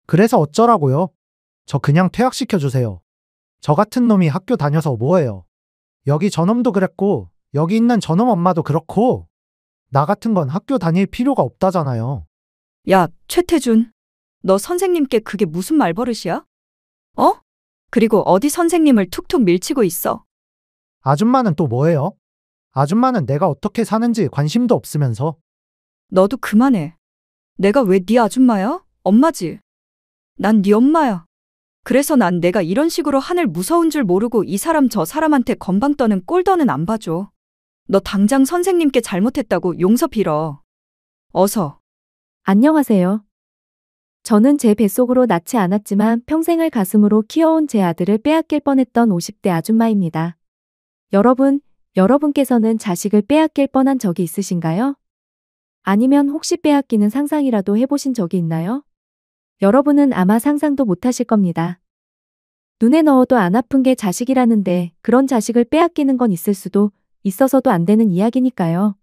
그래서 어쩌라고요? 저 그냥 퇴학시켜주세요. 저 같은 놈이 학교 다녀서 뭐해요? 여기 저놈도 그랬고, 여기 있는 저놈 엄마도 그렇고, 나 같은 건 학교 다닐 필요가 없다잖아요. 야, 최태준. 너 선생님께 그게 무슨 말버릇이야? 어? 그리고 어디 선생님을 툭툭 밀치고 있어? 아줌마는 또 뭐예요? 아줌마는 내가 어떻게 사는지 관심도 없으면서. 너도 그만해. 내가 왜 네 아줌마야? 엄마지. 난 네 엄마야. 그래서 난 내가 이런 식으로 하늘 무서운 줄 모르고 이 사람 저 사람한테 건방 떠는 꼴더는 안 봐줘. 너 당장 선생님께 잘못했다고 용서 빌어. 어서. 안녕하세요. 저는 제 뱃속으로 낳지 않았지만 평생을 가슴으로 키워온 제 아들을 빼앗길 뻔했던 50대 아줌마입니다. 여러분께서는 자식을 빼앗길 뻔한 적이 있으신가요? 아니면 혹시 빼앗기는 상상이라도 해보신 적이 있나요? 여러분은 아마 상상도 못하실 겁니다. 눈에 넣어도 안 아픈 게 자식이라는데 그런 자식을 빼앗기는 건 있어서도 안 되는 이야기니까요.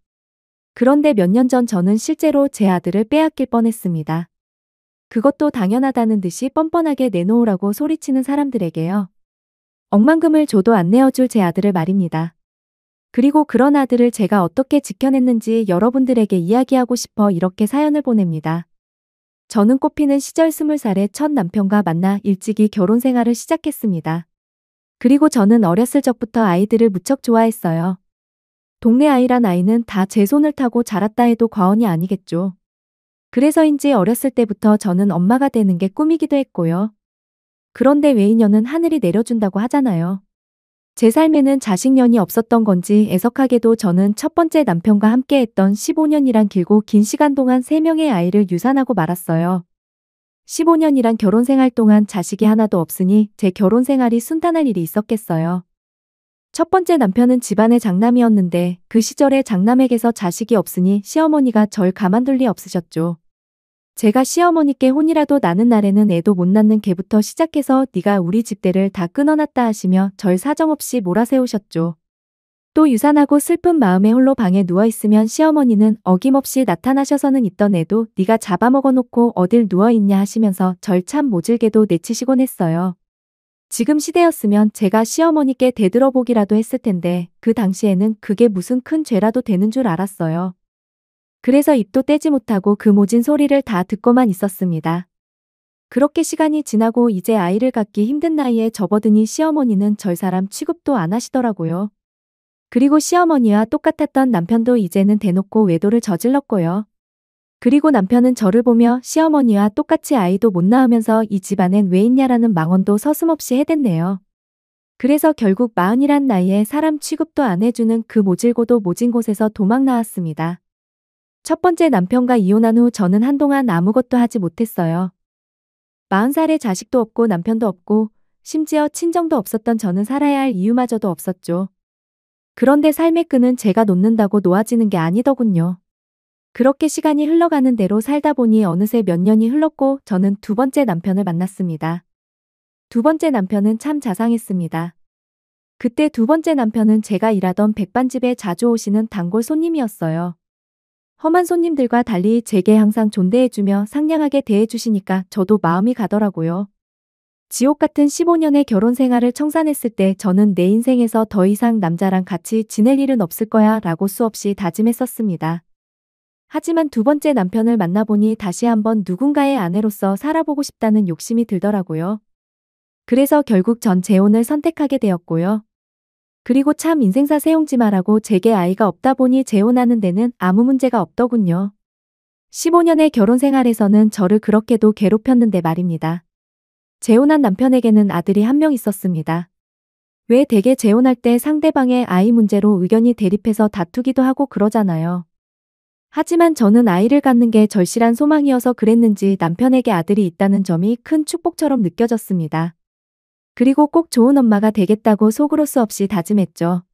그런데 몇 년 전 저는 실제로 제 아들을 빼앗길 뻔했습니다. 그것도 당연하다는 듯이 뻔뻔하게 내놓으라고 소리치는 사람들에게요. 억만금을 줘도 안 내어줄 제 아들을 말입니다. 그리고 그런 아들을 제가 어떻게 지켜냈는지 여러분들에게 이야기하고 싶어 이렇게 사연을 보냅니다. 저는 꽃피는 시절 20살에 첫 남편과 만나 일찍이 결혼 생활을 시작했습니다. 그리고 저는 어렸을 적부터 아이들을 무척 좋아했어요. 동네 아이란 아이는 다 제 손을 타고 자랐다 해도 과언이 아니겠죠. 그래서인지 어렸을 때부터 저는 엄마가 되는 게 꿈이기도 했고요. 그런데 왜 인연은 하늘이 내려준다고 하잖아요. 제 삶에는 자식년이 없었던 건지 애석하게도 저는 첫 번째 남편과 함께했던 15년이란 길고 긴 시간 동안 3명의 아이를 유산하고 말았어요. 15년이란 결혼 생활 동안 자식이 하나도 없으니 제 결혼 생활이 순탄할 일이 있었겠어요. 첫 번째 남편은 집안의 장남이었는데 그 시절에 장남에게서 자식이 없으니 시어머니가 절 가만둘 리 없으셨죠. 제가 시어머니께 혼이라도 나는 날에는 애도 못 낳는 개부터 시작해서 네가 우리 집대를 다 끊어놨다 하시며 절 사정없이 몰아세우셨죠. 또 유산하고 슬픈 마음에 홀로 방에 누워있으면 시어머니는 어김없이 나타나셔서는 있던 애도 네가 잡아먹어놓고 어딜 누워있냐 하시면서 절 참 모질게도 내치시곤 했어요. 지금 시대였으면 제가 시어머니께 대들어보기라도 했을 텐데 그 당시에는 그게 무슨 큰 죄라도 되는 줄 알았어요. 그래서 입도 떼지 못하고 그 모진 소리를 다 듣고만 있었습니다. 그렇게 시간이 지나고 이제 아이를 갖기 힘든 나이에 접어드니 시어머니는 절 사람 취급도 안 하시더라고요. 그리고 시어머니와 똑같았던 남편도 이제는 대놓고 외도를 저질렀고요. 그리고 남편은 저를 보며 시어머니와 똑같이 아이도 못 낳으면서 이 집안엔 왜 있냐라는 망언도 서슴없이 해댔네요. 그래서 결국 40이란 나이에 사람 취급도 안 해주는 그 모질고도 모진 곳에서 도망 나왔습니다. 첫 번째 남편과 이혼한 후 저는 한동안 아무것도 하지 못했어요. 40살에 자식도 없고 남편도 없고 심지어 친정도 없었던 저는 살아야 할 이유마저도 없었죠. 그런데 삶의 끈은 제가 놓는다고 놓아지는 게 아니더군요. 그렇게 시간이 흘러가는 대로 살다 보니 어느새 몇 년이 흘렀고 저는 두 번째 남편을 만났습니다. 두 번째 남편은 참 자상했습니다. 그때 두 번째 남편은 제가 일하던 백반집에 자주 오시는 단골 손님이었어요. 험한 손님들과 달리 제게 항상 존대해주며 상냥하게 대해주시니까 저도 마음이 가더라고요. 지옥 같은 15년의 결혼 생활을 청산했을 때 저는 내 인생에서 더 이상 남자랑 같이 지낼 일은 없을 거야 라고 수없이 다짐했었습니다. 하지만 두 번째 남편을 만나보니 다시 한번 누군가의 아내로서 살아보고 싶다는 욕심이 들더라고요. 그래서 결국 전 재혼을 선택하게 되었고요. 그리고 참 인생사 세용지 마라고 제게 아이가 없다 보니 재혼하는 데는 아무 문제가 없더군요. 15년의 결혼 생활에서는 저를 그렇게도 괴롭혔는데 말입니다. 재혼한 남편에게는 아들이 한 명 있었습니다. 왜 대개 재혼할 때 상대방의 아이 문제로 의견이 대립해서 다투기도 하고 그러잖아요. 하지만 저는 아이를 갖는 게 절실한 소망이어서 그랬는지 남편에게 아들이 있다는 점이 큰 축복처럼 느껴졌습니다. 그리고 꼭 좋은 엄마가 되겠다고 속으로 수없이 다짐했죠.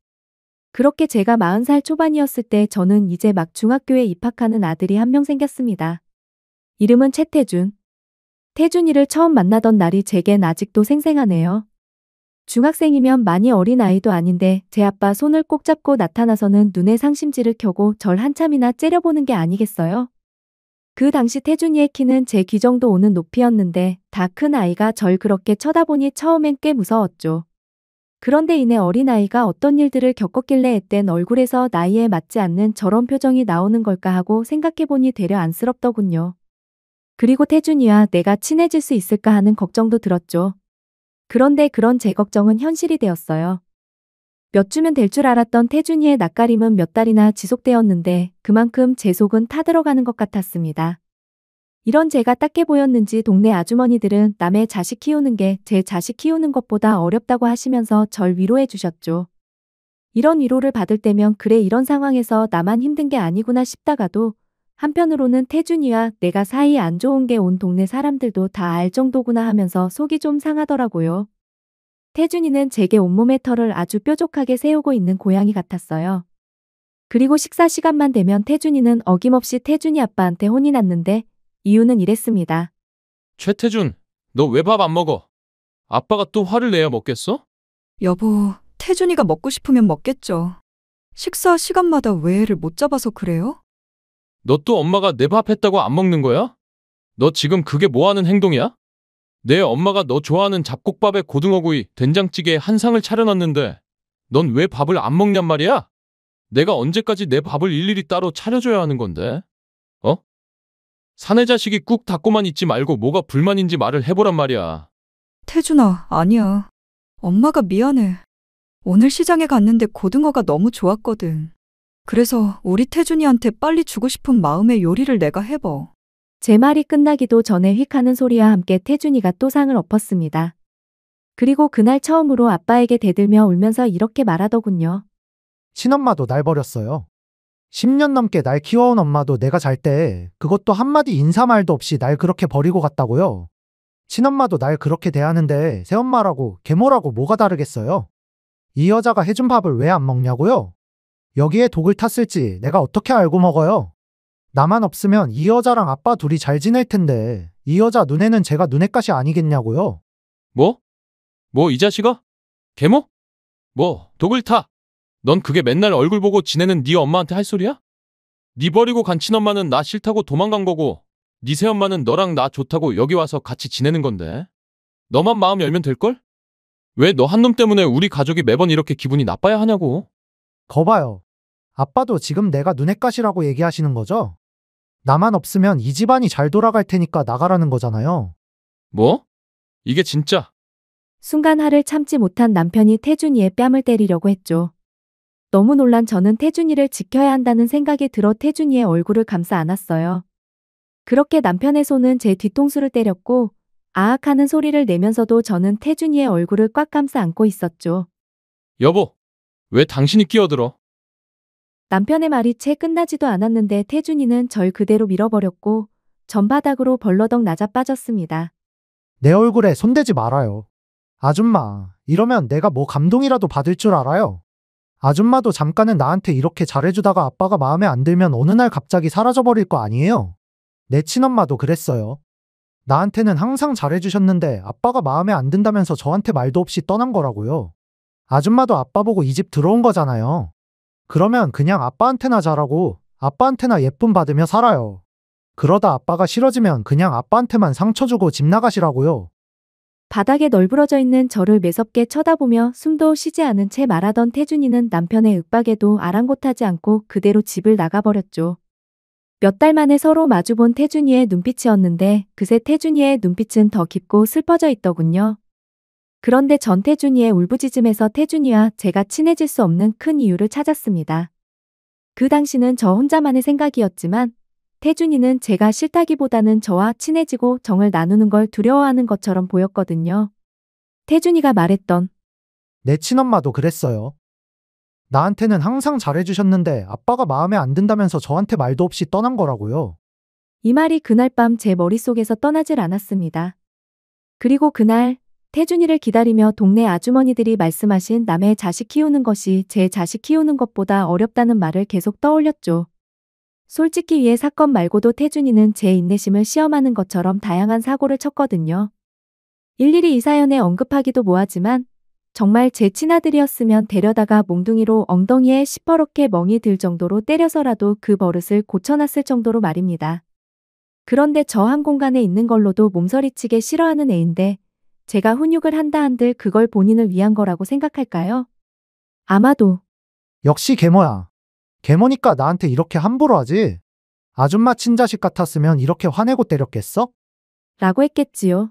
그렇게 제가 40살 초반이었을 때 저는 이제 막 중학교에 입학하는 아들이 한 명 생겼습니다. 이름은 최태준. 태준이를 처음 만나던 날이 제겐 아직도 생생하네요. 중학생이면 많이 어린 아이도 아닌데 제 아빠 손을 꼭 잡고 나타나서는 눈에 상심지를 켜고 절 한참이나 째려보는 게 아니겠어요? 그 당시 태준이의 키는 제 귀 정도 오는 높이였는데 다 큰 아이가 절 그렇게 쳐다보니 처음엔 꽤 무서웠죠. 그런데 이내 어린아이가 어떤 일들을 겪었길래 앳된 얼굴에서 나이에 맞지 않는 저런 표정이 나오는 걸까 하고 생각해보니 되려 안쓰럽더군요. 그리고 태준이와 내가 친해질 수 있을까 하는 걱정도 들었죠. 그런데 그런 제 걱정은 현실이 되었어요. 몇 주면 될 줄 알았던 태준이의 낯가림은 몇 달이나 지속되었는데 그만큼 제 속은 타들어가는 것 같았습니다. 이런 제가 딱해 보였는지 동네 아주머니들은 남의 자식 키우는 게 제 자식 키우는 것보다 어렵다고 하시면서 절 위로해 주셨죠. 이런 위로를 받을 때면 그래 이런 상황에서 나만 힘든 게 아니구나 싶다가도 한편으로는 태준이와 내가 사이 안 좋은 게 온 동네 사람들도 다 알 정도구나 하면서 속이 좀 상하더라고요. 태준이는 제게 온몸의 털을 아주 뾰족하게 세우고 있는 고양이 같았어요. 그리고 식사 시간만 되면 태준이는 어김없이 태준이 아빠한테 혼이 났는데 이유는 이랬습니다. 최태준, 너 왜 밥 안 먹어? 아빠가 또 화를 내야 먹겠어? 여보, 태준이가 먹고 싶으면 먹겠죠. 식사 시간마다 왜 애를 못 잡아서 그래요? 너 또 엄마가 내 밥 했다고 안 먹는 거야? 너 지금 그게 뭐 하는 행동이야? 내 엄마가 너 좋아하는 잡곡밥에 고등어구이, 된장찌개에 한 상을 차려놨는데 넌 왜 밥을 안 먹냔 말이야? 내가 언제까지 내 밥을 일일이 따로 차려줘야 하는 건데? 어? 사내 자식이 꾹 닫고만 있지 말고 뭐가 불만인지 말을 해보란 말이야. 태준아, 아니야. 엄마가 미안해. 오늘 시장에 갔는데 고등어가 너무 좋았거든. 그래서 우리 태준이한테 빨리 주고 싶은 마음에 요리를 내가 해봐. 제 말이 끝나기도 전에 휙 하는 소리와 함께 태준이가 또 상을 엎었습니다. 그리고 그날 처음으로 아빠에게 대들며 울면서 이렇게 말하더군요. 친엄마도 날 버렸어요. 10년 넘게 날 키워온 엄마도 내가 잘 때 그것도 한마디 인사말도 없이 날 그렇게 버리고 갔다고요. 친엄마도 날 그렇게 대하는데 새엄마라고 계모라고 뭐가 다르겠어요? 이 여자가 해준 밥을 왜 안 먹냐고요? 여기에 독을 탔을지 내가 어떻게 알고 먹어요? 나만 없으면 이 여자랑 아빠 둘이 잘 지낼 텐데 이 여자 눈에는 제가 눈엣가시 아니겠냐고요? 뭐? 뭐 이 자식아? 계모? 뭐 독을 타? 넌 그게 맨날 얼굴 보고 지내는 네 엄마한테 할 소리야? 네 버리고 간 친엄마는 나 싫다고 도망간 거고 네 새엄마는 너랑 나 좋다고 여기 와서 같이 지내는 건데 너만 마음 열면 될걸? 왜 너 한 놈 때문에 우리 가족이 매번 이렇게 기분이 나빠야 하냐고. 거봐요. 아빠도 지금 내가 눈엣가시라고 얘기하시는 거죠? 나만 없으면 이 집안이 잘 돌아갈 테니까 나가라는 거잖아요. 뭐? 이게 진짜? 순간 화를 참지 못한 남편이 태준이의 뺨을 때리려고 했죠. 너무 놀란 저는 태준이를 지켜야 한다는 생각이 들어 태준이의 얼굴을 감싸 안았어요. 그렇게 남편의 손은 제 뒤통수를 때렸고 아악하는 소리를 내면서도 저는 태준이의 얼굴을 꽉 감싸 안고 있었죠. 여보, 왜 당신이 끼어들어? 남편의 말이 채 끝나지도 않았는데 태준이는 절 그대로 밀어버렸고 전바닥으로 벌러덩 낮아빠졌습니다. 내 얼굴에 손대지 말아요. 아줌마, 이러면 내가 뭐 감동이라도 받을 줄 알아요? 아줌마도 잠깐은 나한테 이렇게 잘해주다가 아빠가 마음에 안 들면 어느 날 갑자기 사라져버릴 거 아니에요? 내 친엄마도 그랬어요. 나한테는 항상 잘해주셨는데 아빠가 마음에 안 든다면서 저한테 말도 없이 떠난 거라고요. 아줌마도 아빠 보고 이 집 들어온 거잖아요. 그러면 그냥 아빠한테나 잘하고 아빠한테나 예쁨 받으며 살아요. 그러다 아빠가 싫어지면 그냥 아빠한테만 상처 주고 집 나가시라고요. 바닥에 널브러져 있는 저를 매섭게 쳐다보며 숨도 쉬지 않은 채 말하던 태준이는 남편의 윽박에도 아랑곳하지 않고 그대로 집을 나가버렸죠. 몇 달 만에 서로 마주본 태준이의 눈빛이었는데 그새 태준이의 눈빛은 더 깊고 슬퍼져 있더군요. 그런데 전 태준이의 울부짖음에서 태준이와 제가 친해질 수 없는 큰 이유를 찾았습니다. 그 당시는 저 혼자만의 생각이었지만 태준이는 제가 싫다기보다는 저와 친해지고 정을 나누는 걸 두려워하는 것처럼 보였거든요. 태준이가 말했던 내 친엄마도 그랬어요. 나한테는 항상 잘해주셨는데 아빠가 마음에 안 든다면서 저한테 말도 없이 떠난 거라고요. 이 말이 그날 밤 제 머릿속에서 떠나질 않았습니다. 그리고 그날 태준이를 기다리며 동네 아주머니들이 말씀하신 남의 자식 키우는 것이 제 자식 키우는 것보다 어렵다는 말을 계속 떠올렸죠. 솔직히 이 사건 말고도 태준이는 제 인내심을 시험하는 것처럼 다양한 사고를 쳤거든요. 일일이 이 사연에 언급하기도 뭐하지만 정말 제 친아들이었으면 데려다가 몽둥이로 엉덩이에 시퍼렇게 멍이 들 정도로 때려서라도 그 버릇을 고쳐놨을 정도로 말입니다. 그런데 저 한 공간에 있는 걸로도 몸서리치게 싫어하는 애인데 제가 훈육을 한다 한들 그걸 본인을 위한 거라고 생각할까요? 아마도. 역시 계모야. 계모니까 나한테 이렇게 함부로 하지? 아줌마 친자식 같았으면 이렇게 화내고 때렸겠어? 라고 했겠지요.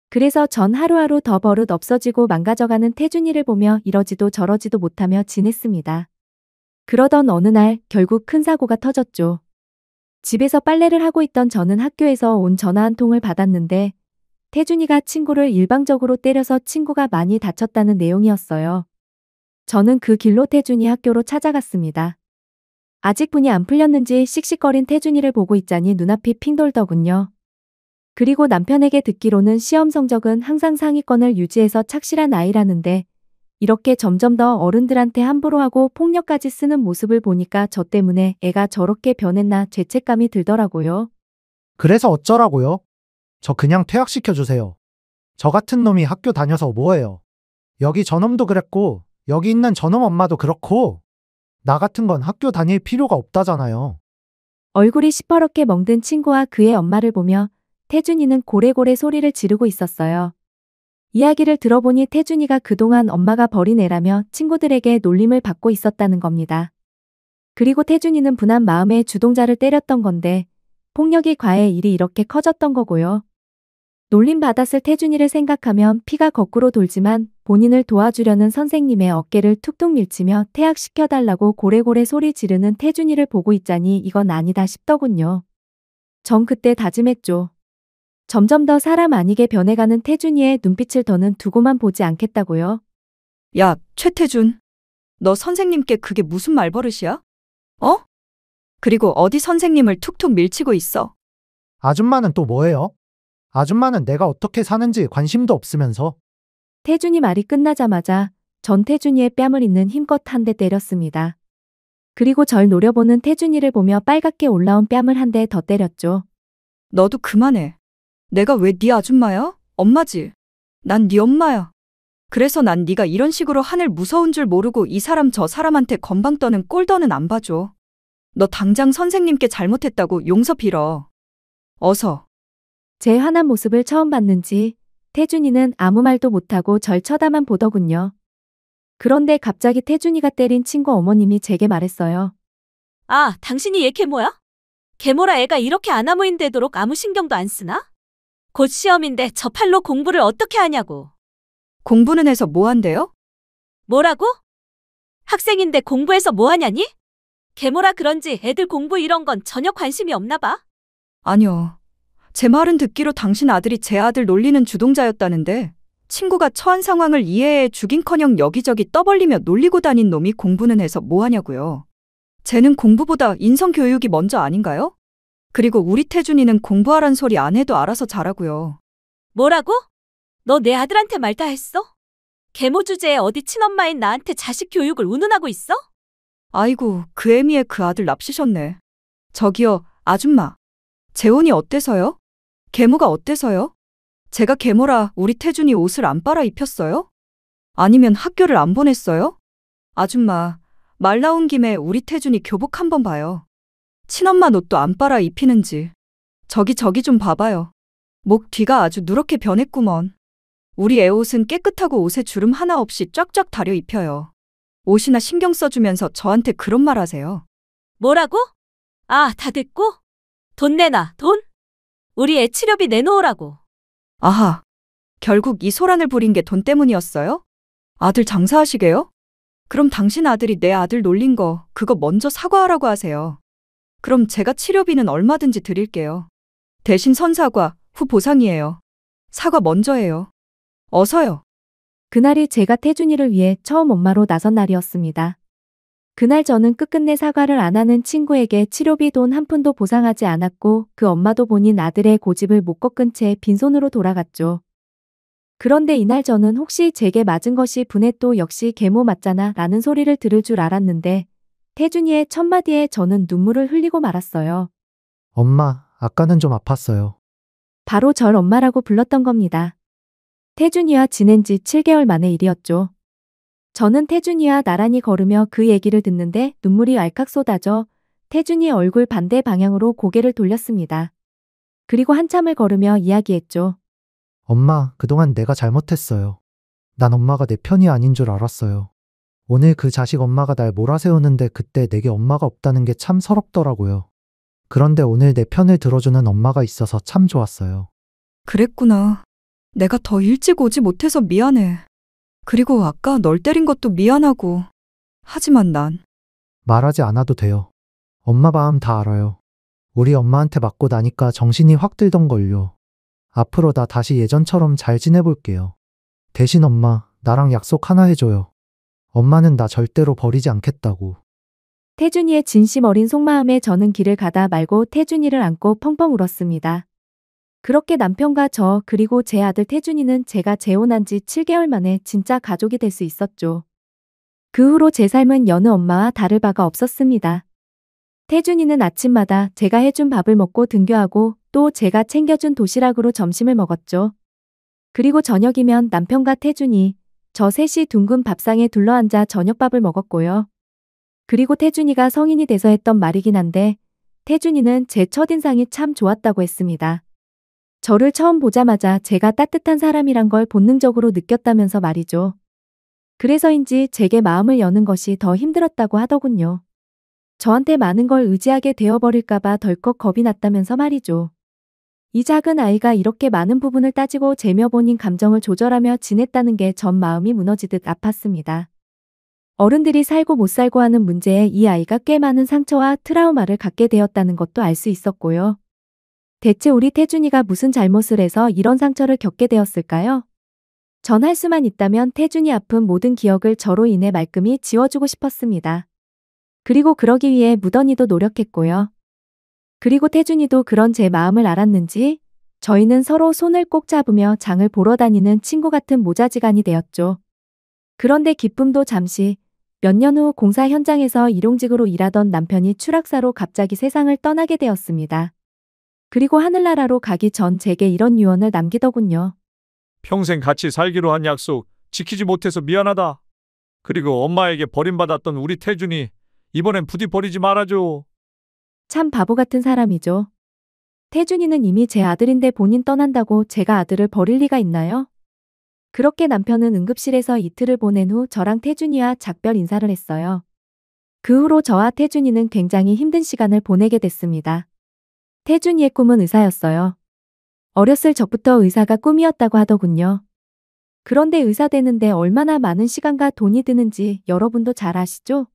그래서 전 하루하루 더 버릇 없어지고 망가져가는 태준이를 보며 이러지도 저러지도 못하며 지냈습니다. 그러던 어느 날 결국 큰 사고가 터졌죠. 집에서 빨래를 하고 있던 저는 학교에서 온 전화 한 통을 받았는데 태준이가 친구를 일방적으로 때려서 친구가 많이 다쳤다는 내용이었어요. 저는 그 길로 태준이 학교로 찾아갔습니다. 아직 분이 안 풀렸는지 씩씩거린 태준이를 보고 있자니 눈앞이 핑 돌더군요. 그리고 남편에게 듣기로는 시험 성적은 항상 상위권을 유지해서 착실한 아이라는데 이렇게 점점 더 어른들한테 함부로 하고 폭력까지 쓰는 모습을 보니까 저 때문에 애가 저렇게 변했나 죄책감이 들더라고요. 그래서 어쩌라고요? 저 그냥 퇴학시켜주세요. 저 같은 놈이 학교 다녀서 뭐해요? 여기 저놈도 그랬고, 여기 있는 저놈 엄마도 그렇고, 나 같은 건 학교 다닐 필요가 없다잖아요. 얼굴이 시퍼렇게 멍든 친구와 그의 엄마를 보며 태준이는 고래고래 소리를 지르고 있었어요. 이야기를 들어보니 태준이가 그동안 엄마가 버린 애라며 친구들에게 놀림을 받고 있었다는 겁니다. 그리고 태준이는 분한 마음에 주동자를 때렸던 건데 폭력이 과해 일이 이렇게 커졌던 거고요. 놀림받았을 태준이를 생각하면 피가 거꾸로 돌지만 본인을 도와주려는 선생님의 어깨를 툭툭 밀치며 퇴학시켜달라고 고래고래 소리 지르는 태준이를 보고 있자니 이건 아니다 싶더군요. 전 그때 다짐했죠. 점점 더 사람 아니게 변해가는 태준이의 눈빛을 더는 두고만 보지 않겠다고요. 야, 최태준. 너 선생님께 그게 무슨 말버릇이야? 어? 그리고 어디 선생님을 툭툭 밀치고 있어? 아줌마는 또 뭐예요? 아줌마는 내가 어떻게 사는지 관심도 없으면서. 태준이 말이 끝나자마자 전 태준이의 뺨을 잇는 힘껏 한 대 때렸습니다. 그리고 절 노려보는 태준이를 보며 빨갛게 올라온 뺨을 한 대 더 때렸죠. 너도 그만해. 내가 왜 네 아줌마야? 엄마지. 난 네 엄마야. 그래서 난 네가 이런 식으로 하늘 무서운 줄 모르고 이 사람 저 사람한테 건방 떠는 꼴더는 안 봐줘. 너 당장 선생님께 잘못했다고 용서 빌어. 어서. 제 화난 모습을 처음 봤는지 태준이는 아무 말도 못하고 절 쳐다만 보더군요. 그런데 갑자기 태준이가 때린 친구 어머님이 제게 말했어요. 아, 당신이 얘 계모야? 계모라 애가 이렇게 아나무인 되도록 아무 신경도 안 쓰나? 곧 시험인데 저 팔로 공부를 어떻게 하냐고. 공부는 해서 뭐 한대요? 뭐라고? 학생인데 공부해서 뭐 하냐니? 계모라 그런지 애들 공부 이런 건 전혀 관심이 없나 봐. 아니요. 제 말은 듣기로 당신 아들이 제 아들 놀리는 주동자였다는데 친구가 처한 상황을 이해해 주긴커녕 여기저기 떠벌리며 놀리고 다닌 놈이 공부는 해서 뭐 하냐고요. 쟤는 공부보다 인성교육이 먼저 아닌가요? 그리고 우리 태준이는 공부하란 소리 안 해도 알아서 잘하고요. 뭐라고? 너 내 아들한테 말 다 했어? 계모 주제에 어디 친엄마인 나한테 자식 교육을 운운하고 있어? 아이고, 그 애미의 그 아들 납치셨네. 저기요, 아줌마. 재혼이 어때서요? 계모가 어때서요? 제가 계모라 우리 태준이 옷을 안 빨아 입혔어요? 아니면 학교를 안 보냈어요? 아줌마, 말 나온 김에 우리 태준이 교복 한번 봐요. 친엄마 옷도 안 빨아 입히는지. 저기 좀 봐봐요. 목 뒤가 아주 누렇게 변했구먼. 우리 애 옷은 깨끗하고 옷에 주름 하나 없이 쫙쫙 다려 입혀요. 옷이나 신경 써주면서 저한테 그런 말 하세요. 뭐라고? 아, 다 됐고? 돈 내놔, 돈? 우리 애 치료비 내놓으라고. 아하, 결국 이 소란을 부린 게 돈 때문이었어요? 아들 장사하시게요? 그럼 당신 아들이 내 아들 놀린 거 그거 먼저 사과하라고 하세요. 그럼 제가 치료비는 얼마든지 드릴게요. 대신 선사과, 후 보상이에요. 사과 먼저 해요. 어서요. 그날이 제가 태준이를 위해 처음 엄마로 나선 날이었습니다. 그날 저는 끝끝내 사과를 안 하는 친구에게 치료비 돈 한 푼도 보상하지 않았고 그 엄마도 본인 아들의 고집을 못 꺾은 채 빈손으로 돌아갔죠. 그런데 이날 저는 혹시 제게 맞은 것이 분에 또 역시 계모 맞잖아 라는 소리를 들을 줄 알았는데 태준이의 첫마디에 저는 눈물을 흘리고 말았어요. 엄마, 아까는 좀 아팠어요. 바로 절 엄마라고 불렀던 겁니다. 태준이와 지낸 지 7개월 만의 일이었죠. 저는 태준이와 나란히 걸으며 그 얘기를 듣는데 눈물이 왈칵 쏟아져 태준이의 얼굴 반대 방향으로 고개를 돌렸습니다. 그리고 한참을 걸으며 이야기했죠. 엄마, 그동안 내가 잘못했어요. 난 엄마가 내 편이 아닌 줄 알았어요. 오늘 그 자식 엄마가 날 몰아세우는데 그때 내게 엄마가 없다는 게 참 서럽더라고요. 그런데 오늘 내 편을 들어주는 엄마가 있어서 참 좋았어요. 그랬구나. 내가 더 일찍 오지 못해서 미안해. 그리고 아까 널 때린 것도 미안하고. 하지만 난 말하지 않아도 돼요. 엄마 마음 다 알아요. 우리 엄마한테 맞고 나니까 정신이 확 들던걸요. 앞으로 나 다시 예전처럼 잘 지내볼게요. 대신 엄마, 나랑 약속 하나 해줘요. 엄마는 나 절대로 버리지 않겠다고. 태준이의 진심 어린 속마음에 저는 길을 가다 말고 태준이를 안고 펑펑 울었습니다. 그렇게 남편과 저 그리고 제 아들 태준이는 제가 재혼한 지 7개월 만에 진짜 가족이 될 수 있었죠. 그 후로 제 삶은 여느 엄마와 다를 바가 없었습니다. 태준이는 아침마다 제가 해준 밥을 먹고 등교하고 또 제가 챙겨준 도시락으로 점심을 먹었죠. 그리고 저녁이면 남편과 태준이 저 셋이 둥근 밥상에 둘러앉아 저녁밥을 먹었고요. 그리고 태준이가 성인이 돼서 했던 말이긴 한데 태준이는 제 첫인상이 참 좋았다고 했습니다. 저를 처음 보자마자 제가 따뜻한 사람이란 걸 본능적으로 느꼈다면서 말이죠. 그래서인지 제게 마음을 여는 것이 더 힘들었다고 하더군요. 저한테 많은 걸 의지하게 되어버릴까봐 덜컥 겁이 났다면서 말이죠. 이 작은 아이가 이렇게 많은 부분을 따지고 재며 본인 감정을 조절하며 지냈다는 게 전 마음이 무너지듯 아팠습니다. 어른들이 살고 못 살고 하는 문제에 이 아이가 꽤 많은 상처와 트라우마를 갖게 되었다는 것도 알 수 있었고요. 대체 우리 태준이가 무슨 잘못을 해서 이런 상처를 겪게 되었을까요? 전 할 수만 있다면 태준이 아픈 모든 기억을 저로 인해 말끔히 지워주고 싶었습니다. 그리고 그러기 위해 무던히도 노력했고요. 그리고 태준이도 그런 제 마음을 알았는지 저희는 서로 손을 꼭 잡으며 장을 보러 다니는 친구 같은 모자지간이 되었죠. 그런데 기쁨도 잠시 몇 년 후 공사 현장에서 일용직으로 일하던 남편이 추락사로 갑자기 세상을 떠나게 되었습니다. 그리고 하늘나라로 가기 전 제게 이런 유언을 남기더군요. 평생 같이 살기로 한 약속 지키지 못해서 미안하다. 그리고 엄마에게 버림받았던 우리 태준이 이번엔 부디 버리지 말아줘. 참 바보 같은 사람이죠. 태준이는 이미 제 아들인데 본인 떠난다고 제가 아들을 버릴 리가 있나요? 그렇게 남편은 응급실에서 이틀을 보낸 후 저랑 태준이와 작별 인사를 했어요. 그 후로 저와 태준이는 굉장히 힘든 시간을 보내게 됐습니다. 태준이의 꿈은 의사였어요. 어렸을 적부터 의사가 꿈이었다고 하더군요. 그런데 의사 되는데 얼마나 많은 시간과 돈이 드는지 여러분도 잘 아시죠?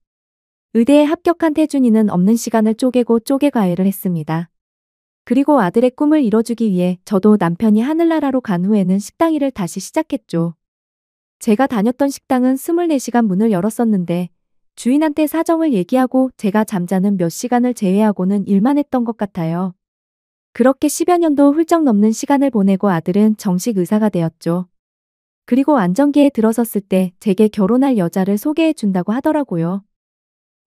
의대에 합격한 태준이는 없는 시간을 쪼개고 쪼개 과외를 했습니다. 그리고 아들의 꿈을 이뤄주기 위해 저도 남편이 하늘나라로 간 후에는 식당 일을 다시 시작했죠. 제가 다녔던 식당은 24시간 문을 열었었는데 주인한테 사정을 얘기하고 제가 잠자는 몇 시간을 제외하고는 일만 했던 것 같아요. 그렇게 10여 년도 훌쩍 넘는 시간을 보내고 아들은 정식 의사가 되었죠. 그리고 안정기에 들어섰을 때 제게 결혼할 여자를 소개해 준다고 하더라고요.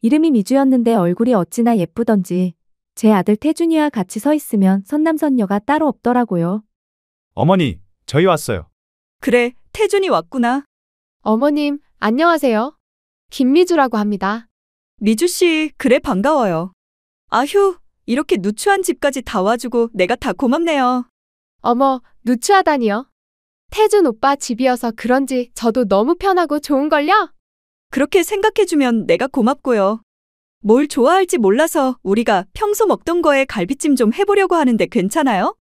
이름이 미주였는데 얼굴이 어찌나 예쁘던지 제 아들 태준이와 같이 서 있으면 선남선녀가 따로 없더라고요. 어머니, 저희 왔어요. 그래, 태준이 왔구나. 어머님, 안녕하세요. 김미주라고 합니다. 미주 씨, 그래 반가워요. 아휴, 이렇게 누추한 집까지 다 와주고 내가 다 고맙네요. 어머, 누추하다니요? 태준 오빠 집이어서 그런지 저도 너무 편하고 좋은걸요? 그렇게 생각해주면 내가 고맙고요. 뭘 좋아할지 몰라서 우리가 평소 먹던 거에 갈비찜 좀 해보려고 하는데 괜찮아요?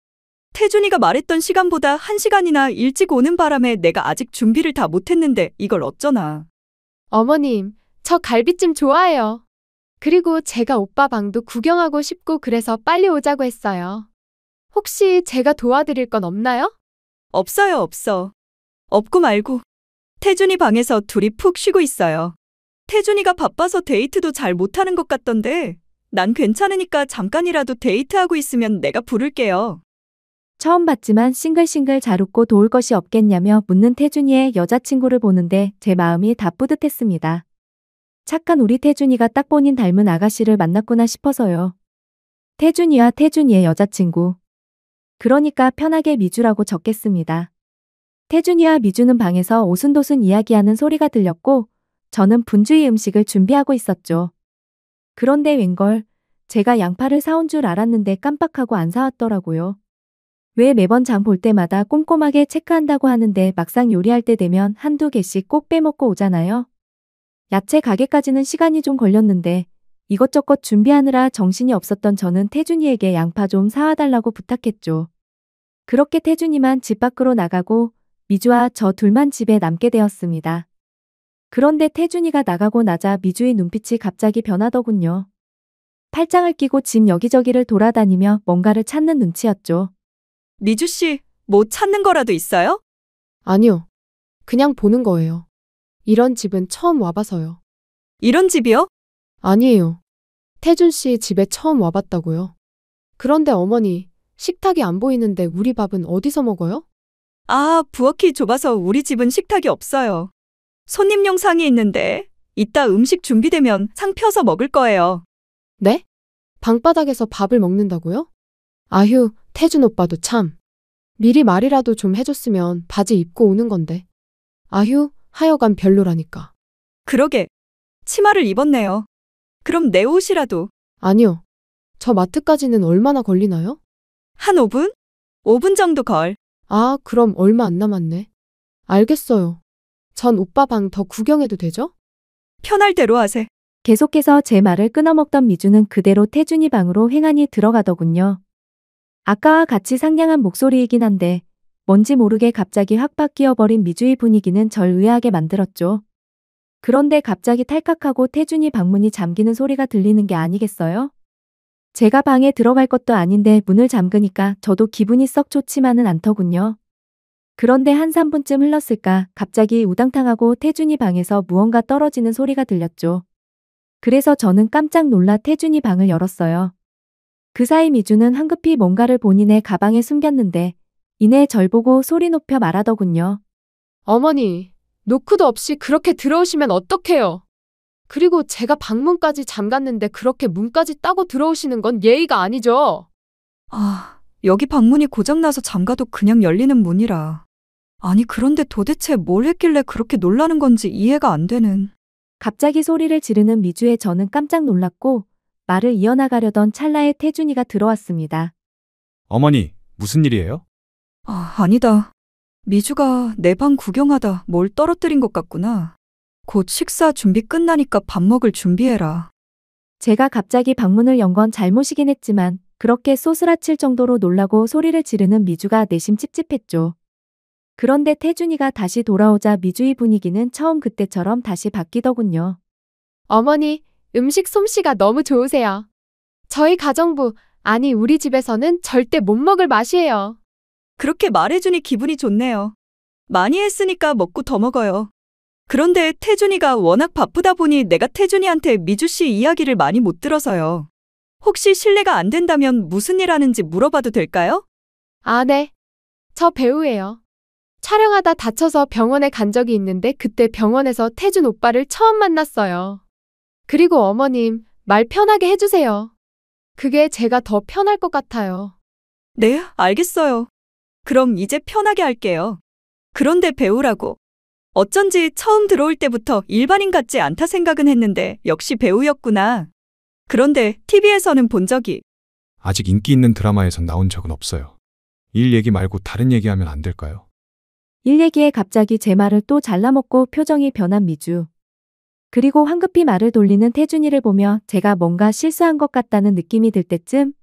태준이가 말했던 시간보다 1시간이나 일찍 오는 바람에 내가 아직 준비를 다 못했는데 이걸 어쩌나. 어머님, 저 갈비찜 좋아해요. 그리고 제가 오빠 방도 구경하고 싶고 그래서 빨리 오자고 했어요. 혹시 제가 도와드릴 건 없나요? 없어요, 없어. 없고 말고. 태준이 방에서 둘이 푹 쉬고 있어요. 태준이가 바빠서 데이트도 잘 못하는 것 같던데 난 괜찮으니까 잠깐이라도 데이트하고 있으면 내가 부를게요. 처음 봤지만 싱글싱글 잘 웃고 도울 것이 없겠냐며 묻는 태준이의 여자친구를 보는데 제 마음이 다 뿌듯했습니다. 착한 우리 태준이가 딱 본인 닮은 아가씨를 만났구나 싶어서요. 태준이와 태준이의 여자친구. 그러니까 편하게 미주라고 적겠습니다. 태준이와 미주는 방에서 오순도순 이야기하는 소리가 들렸고 저는 분주히 음식을 준비하고 있었죠. 그런데 웬걸 제가 양파를 사온 줄 알았는데 깜빡하고 안 사왔더라고요. 왜 매번 장 볼 때마다 꼼꼼하게 체크한다고 하는데 막상 요리할 때 되면 한두 개씩 꼭 빼먹고 오잖아요. 야채 가게까지는 시간이 좀 걸렸는데 이것저것 준비하느라 정신이 없었던 저는 태준이에게 양파 좀 사와달라고 부탁했죠. 그렇게 태준이만 집 밖으로 나가고 미주와 저 둘만 집에 남게 되었습니다. 그런데 태준이가 나가고 나자 미주의 눈빛이 갑자기 변하더군요. 팔짱을 끼고 집 여기저기를 돌아다니며 뭔가를 찾는 눈치였죠. 미주 씨, 뭐 찾는 거라도 있어요? 아니요. 그냥 보는 거예요. 이런 집은 처음 와봐서요. 이런 집이요? 아니에요. 태준 씨 집에 처음 와봤다고요. 그런데 어머니, 식탁이 안 보이는데 우리 밥은 어디서 먹어요? 아, 부엌이 좁아서 우리 집은 식탁이 없어요. 손님용 상이 있는데 이따 음식 준비되면 상 펴서 먹을 거예요. 네? 방바닥에서 밥을 먹는다고요? 아휴, 태준 오빠도 참. 미리 말이라도 좀 해줬으면 바지 입고 오는 건데. 아휴, 하여간 별로라니까. 그러게. 치마를 입었네요. 그럼 내 옷이라도. 아니요. 저 마트까지는 얼마나 걸리나요? 한 5분? 5분 정도 걸. 아, 그럼 얼마 안 남았네. 알겠어요. 전 오빠 방 더 구경해도 되죠? 편할 대로 하세. 계속해서 제 말을 끊어먹던 미주는 그대로 태준이 방으로 횡하니 들어가더군요. 아까와 같이 상냥한 목소리이긴 한데 뭔지 모르게 갑자기 확 바뀌어버린 미주의 분위기는 절 의아하게 만들었죠. 그런데 갑자기 탈칵하고 태준이 방문이 잠기는 소리가 들리는 게 아니겠어요? 제가 방에 들어갈 것도 아닌데 문을 잠그니까 저도 기분이 썩 좋지만은 않더군요. 그런데 한 3분쯤 흘렀을까 갑자기 우당탕하고 태준이 방에서 무언가 떨어지는 소리가 들렸죠. 그래서 저는 깜짝 놀라 태준이 방을 열었어요. 그 사이 미주는 황급히 뭔가를 본인의 가방에 숨겼는데 이내 절 보고 소리 높여 말하더군요. 어머니, 노크도 없이 그렇게 들어오시면 어떡해요? 그리고 제가 방문까지 잠갔는데 그렇게 문까지 따고 들어오시는 건 예의가 아니죠. 아, 여기 방문이 고장나서 잠가도 그냥 열리는 문이라. 아니, 그런데 도대체 뭘 했길래 그렇게 놀라는 건지 이해가 안 되는. 갑자기 소리를 지르는 미주에 저는 깜짝 놀랐고 말을 이어나가려던 찰나에 태준이가 들어왔습니다. 어머니, 무슨 일이에요? 아, 아니다. 미주가 내 방 구경하다 뭘 떨어뜨린 것 같구나. 곧 식사 준비 끝나니까 밥 먹을 준비해라. 제가 갑자기 방문을 연 건 잘못이긴 했지만 그렇게 소스라칠 정도로 놀라고 소리를 지르는 미주가 내심 찝찝했죠. 그런데 태준이가 다시 돌아오자 미주의 분위기는 처음 그때처럼 다시 바뀌더군요. 어머니, 음식 솜씨가 너무 좋으세요. 저희 가정부, 아니 우리 집에서는 절대 못 먹을 맛이에요. 그렇게 말해주니 기분이 좋네요. 많이 했으니까 먹고 더 먹어요. 그런데 태준이가 워낙 바쁘다 보니 내가 태준이한테 미주 씨 이야기를 많이 못 들어서요. 혹시 실례가 안 된다면 무슨 일 하는지 물어봐도 될까요? 아, 네. 저 배우예요. 촬영하다 다쳐서 병원에 간 적이 있는데 그때 병원에서 태준 오빠를 처음 만났어요. 그리고 어머님, 말 편하게 해주세요. 그게 제가 더 편할 것 같아요. 네, 알겠어요. 그럼 이제 편하게 할게요. 그런데 배우라고. 어쩐지 처음 들어올 때부터 일반인 같지 않다 생각은 했는데 역시 배우였구나. 그런데 TV에서는 본 적이. 아직 인기 있는 드라마에선 나온 적은 없어요. 일 얘기 말고 다른 얘기하면 안 될까요? 일 얘기에 갑자기 제 말을 또 잘라먹고 표정이 변한 미주. 그리고 황급히 말을 돌리는 태준이를 보며 제가 뭔가 실수한 것 같다는 느낌이 들 때쯤